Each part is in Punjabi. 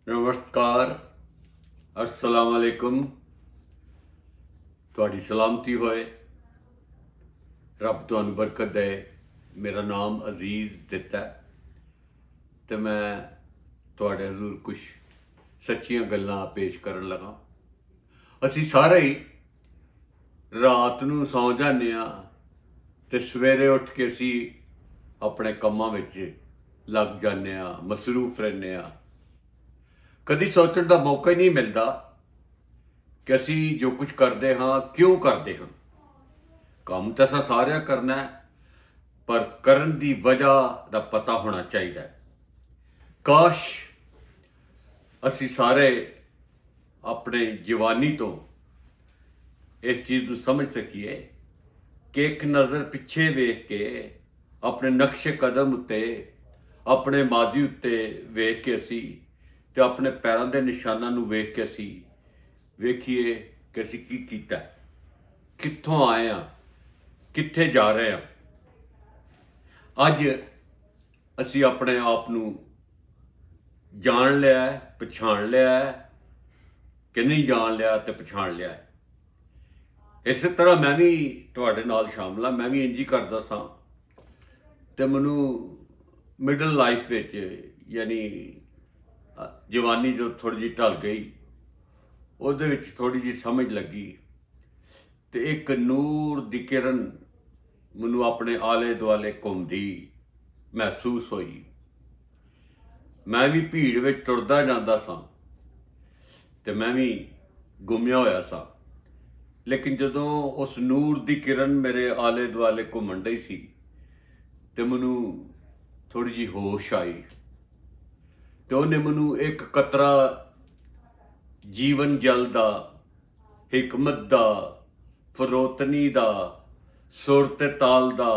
नमस्कार, अस्सलाम वालेकुम। ਤੁਹਾਡੀ ਸਲਾਮਤੀ ਹੋਏ, ਰੱਬ ਤੁਹਾਨੂੰ ਬਰਕਤ ਦੇ। ਮੇਰਾ ਨਾਮ ਅਜ਼ੀਜ਼ ਦਿੱਤਾ ਤੇ ਮੈਂ ਤੁਹਾਡੇ ਹਜ਼ੂਰ ਕੁਝ ਸੱਚੀਆਂ ਗੱਲਾਂ ਪੇਸ਼ ਕਰਨ ਲੱਗਾ। ਅਸੀਂ ਸਾਰੇ ਹੀ ਰਾਤ ਨੂੰ ਸੌਂ ਜਾਂਦੇ ਹਾਂ ਤੇ ਸਵੇਰੇ ਉੱਠ ਕੇ ਅਸੀਂ ਆਪਣੇ ਕੰਮਾਂ ਵਿੱਚ ਲੱਗ ਜਾਂਦੇ ਹਾਂ, ਮਸਰੂਫ ਰਹਿੰਦੇ ਹਾਂ। ਕਦੀ ਸੋਚਣ ਦਾ ਮੌਕਾ ਹੀ ਨਹੀਂ ਮਿਲਦਾ ਕਿ ਅਸੀਂ ਜੋ ਕੁਝ ਕਰਦੇ ਹਾਂ ਕਿਉਂ ਕਰਦੇ ਹਾਂ। ਕੰਮ ਤਾਂ ਅਸਾਂ ਸਾਰਿਆਂ ਕਰਨਾ ਹੈ, ਪਰ ਕਰਨ ਦੀ ਵਜ੍ਹਾ ਦਾ ਪਤਾ ਹੋਣਾ ਚਾਹੀਦਾ ਹੈ। ਕਾਸ਼ ਅਸੀਂ ਸਾਰੇ ਆਪਣੇ ਜਵਾਨੀ ਤੋਂ ਇਸ ਚੀਜ਼ ਨੂੰ ਸਮਝ ਸਕੀਏ ਕਿ ਇੱਕ ਨਜ਼ਰ ਪਿੱਛੇ ਵੇਖ ਕੇ ਆਪਣੇ ਨਕਸ਼ੇ ਕਦਮ ਉੱਤੇ, ਆਪਣੇ ਮਾਜ਼ੀ ਉੱਤੇ ਵੇਖ ਕੇ ਅਸੀਂ ਤੇ ਆਪਣੇ ਪੈਰਾਂ ਦੇ ਨਿਸ਼ਾਨਾਂ ਨੂੰ ਵੇਖ ਕੇ ਅਸੀਂ ਵੇਖੀਏ ਕਿ ਅਸੀਂ ਕੀ ਕੀਤਾ, ਕਿੱਥੋਂ ਆਏ ਹਾਂ, ਕਿੱਥੇ ਜਾ ਰਹੇ ਹਾਂ। ਅੱਜ ਅਸੀਂ ਆਪਣੇ ਆਪ ਨੂੰ ਜਾਣ ਲਿਆ, ਪਛਾਣ ਲਿਆ ਕਿ ਨਹੀਂ ਜਾਣ ਲਿਆ ਤੇ ਪਛਾਣ ਲਿਆ। ਇਸੇ ਤਰ੍ਹਾਂ ਮੈਂ ਵੀ ਤੁਹਾਡੇ ਨਾਲ ਸ਼ਾਮਲ ਹਾਂ। ਮੈਂ ਵੀ ਇੰਝ ਹੀ ਕਰਦਾ ਸਾਂ ਤੇ ਮੈਨੂੰ ਮਿਡਲ ਲਾਈਫ ਵਿੱਚ, ਯਾਨੀ ਜਵਾਨੀ ਜੋ ਥੋੜ੍ਹੀ ਜਿਹੀ ਢਲ ਗਈ, ਉਹਦੇ ਵਿੱਚ ਥੋੜ੍ਹੀ ਜਿਹੀ ਸਮਝ ਲੱਗੀ ਤੇ ਇੱਕ ਨੂਰ ਦੀ ਕਿਰਨ ਮੈਨੂੰ ਆਪਣੇ ਆਲੇ ਦੁਆਲੇ ਘੁੰਮਦੀ ਮਹਿਸੂਸ ਹੋਈ। ਮੈਂ ਵੀ ਭੀੜ ਵਿੱਚ ਟੁਰਦਾ ਜਾਂਦਾ ਸਾਂ ਤੇ ਮੈਂ ਵੀ ਗੁੰਮਿਆ ਹੋਇਆ ਸਾਂ, ਲੇਕਿਨ ਜਦੋਂ ਉਸ ਨੂਰ ਦੀ ਕਿਰਨ ਮੇਰੇ ਆਲੇ ਦੁਆਲੇ ਘੁੰਮਣ ਡਈ ਸੀ ਤੇ ਮੈਨੂੰ ਥੋੜ੍ਹੀ ਜਿਹੀ ਹੋਸ਼ ਆਈ ਤੇ ਉਹਨੇ ਮੈਨੂੰ ਇੱਕ ਕਤਰਾ ਜੀਵਨ ਜਲ ਦਾ, ਹਿਕਮਤ ਦਾ, ਫਰੋਤਨੀ ਦਾ, ਸੁਰ ਤੇ ਤਾਲ ਦਾ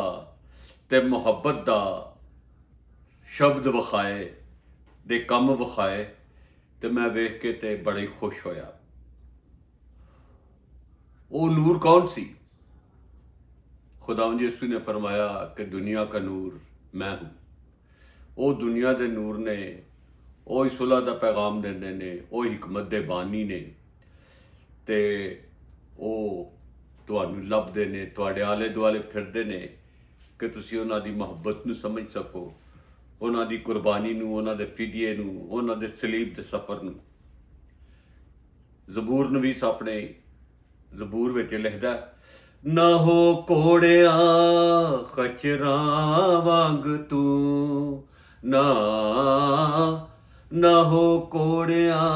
ਤੇ ਮੁਹੱਬਤ ਦਾ ਸ਼ਬਦ ਵਿਖਾਏ, ਦੇ ਕੰਮ ਵਿਖਾਏ ਤੇ ਮੈਂ ਵੇਖ ਕੇ ਤੇ ਬੜਾ ਹੀ ਖੁਸ਼ ਹੋਇਆ। ਉਹ ਨੂਰ ਕੌਣ ਸੀ? खुदावंद यीशु ने फरमाया कि दुनिया का नूर मैं हूँ। ਉਹ ਦੁਨੀਆ ਦੇ ਨੂਰ ਨੇ, ਉਹ ਹੀ ਸੁਲ੍ਹਾ ਦਾ ਪੈਗਾਮ ਦਿੰਦੇ ਨੇ, ਉਹ ਹਿਕਮਤ ਦੇ ਬਾਨੀ ਨੇ ਤੇ ਉਹ ਤੁਹਾਨੂੰ ਲੱਭਦੇ ਨੇ, ਤੁਹਾਡੇ ਆਲੇ ਦੁਆਲੇ ਫਿਰਦੇ ਨੇ ਕਿ ਤੁਸੀਂ ਉਹਨਾਂ ਦੀ ਮੁਹੱਬਤ ਨੂੰ ਸਮਝ ਸਕੋ, ਉਹਨਾਂ ਦੀ ਕੁਰਬਾਨੀ ਨੂੰ, ਉਹਨਾਂ ਦੇ ਫਿਦੀਏ ਨੂੰ, ਉਹਨਾਂ ਦੇ ਸਲੀਬ ਦੇ ਸਫ਼ਰ ਨੂੰ। ਜ਼ਬੂਰ ਨਵੀਸ ਆਪਣੇ ਜ਼ਬੂਰ ਵਿੱਚ ਲਿਖਦਾ, ਨਾ ਹੋ ਘੋੜਿਆਂ ਖਚਰਾਂ ਵਾਂਗ ਤੂੰ, ਨਾ ਹੋ ਘੋੜਿਆਂ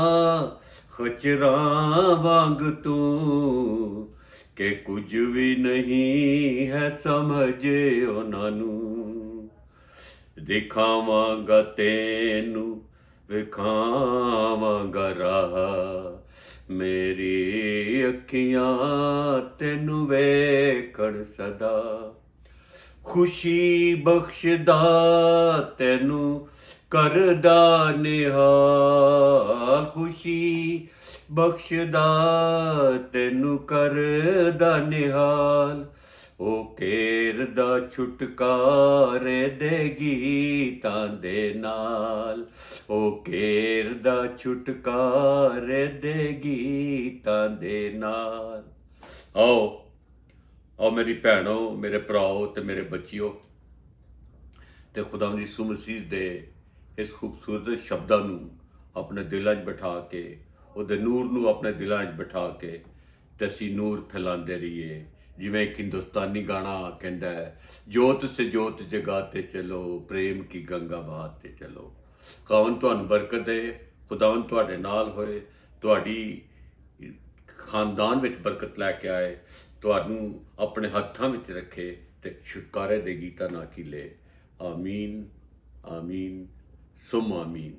ਖਚਰਾਂ ਵਾਂਗ ਤੂੰ, ਕਿ ਕੁਝ ਵੀ ਨਹੀਂ ਹੈ ਸਮਝੇ ਉਹਨਾਂ ਨੂੰ। ਦਿਖਾਵਾਂਗਾ ਤੈਨੂੰ, ਵਿਖਾਵਾਂਗਾ ਰਾਹ, ਮੇਰੀ ਅੱਖੀਆਂ ਤੈਨੂੰ ਵੇਖਣ ਸਦਾ। ਖੁਸ਼ੀ ਬਖਸ਼ਦਾ ਤੈਨੂੰ ਕਰਦਾ ਨਿਹਾਲ, ਖੁਸ਼ੀ ਬਖਸ਼ਦਾ ਤੈਨੂੰ ਕਰਦਾ ਨਿਹਾਲ। ਉਹ ਘੇਰਦਾ ਛੁਟਕਾਰੇ ਦੇ ਗੀਤਾਂ ਦੇ ਨਾਲ, ਉਹ ਘੇਰਦਾ ਛੁਟਕਾਰੇ ਦੇ ਗੀਤਾਂ ਦੇ ਨਾਲ। ਆਓ ਮੇਰੀ ਭੈਣੋ, ਮੇਰੇ ਭਰਾਓ ਤੇ ਮੇਰੇ ਬੱਚਿਓ, ਤੇ ਖੁਦਾਵੰਦ ਯਿਸੂ ਮਸੀਹ ਦੇ ਇਸ ਖੂਬਸੂਰਤ ਸ਼ਬਦਾਂ ਨੂੰ ਆਪਣੇ ਦਿਲਾਂ 'ਚ ਬਿਠਾ ਕੇ, ਉਹਦੇ ਨੂਰ ਨੂੰ ਆਪਣੇ ਦਿਲਾਂ 'ਚ ਬਿਠਾ ਕੇ ਤੇ ਅਸੀਂ ਨੂਰ ਫੈਲਾਉਂਦੇ ਰਹੀਏ। ਜਿਵੇਂ ਇੱਕ ਹਿੰਦੁਸਤਾਨੀ ਗਾਣਾ ਕਹਿੰਦਾ ਹੈ, ਜੋਤ ਸੇ ਜੋਤ ਜਗਾਤੇ ਚਲੋ, ਪ੍ਰੇਮ ਕੀ ਗੰਗਾ ਬਹਾਤੇ ਚਲੋ। ਖੁਦਾਵੰਦ ਤੁਹਾਨੂੰ ਬਰਕਤ ਦੇ, ਖੁਦਾਵੰਦ ਤੁਹਾਡੇ ਨਾਲ ਹੋਏ, ਤੁਹਾਡੀ ਖਾਨਦਾਨ ਵਿੱਚ ਬਰਕਤ ਲੈ ਕੇ ਆਏ, ਤੁਹਾਨੂੰ ਆਪਣੇ ਹੱਥਾਂ ਵਿੱਚ ਰੱਖੇ ਤੇ ਛੁਟਕਾਰੇ ਦੇ ਗੀਤਾਂ ਨਾਲ ਖਿਲੇ। ਆਮੀਨ, ਆਮੀਨ, ਸੁਮ ਆਮੀਨ।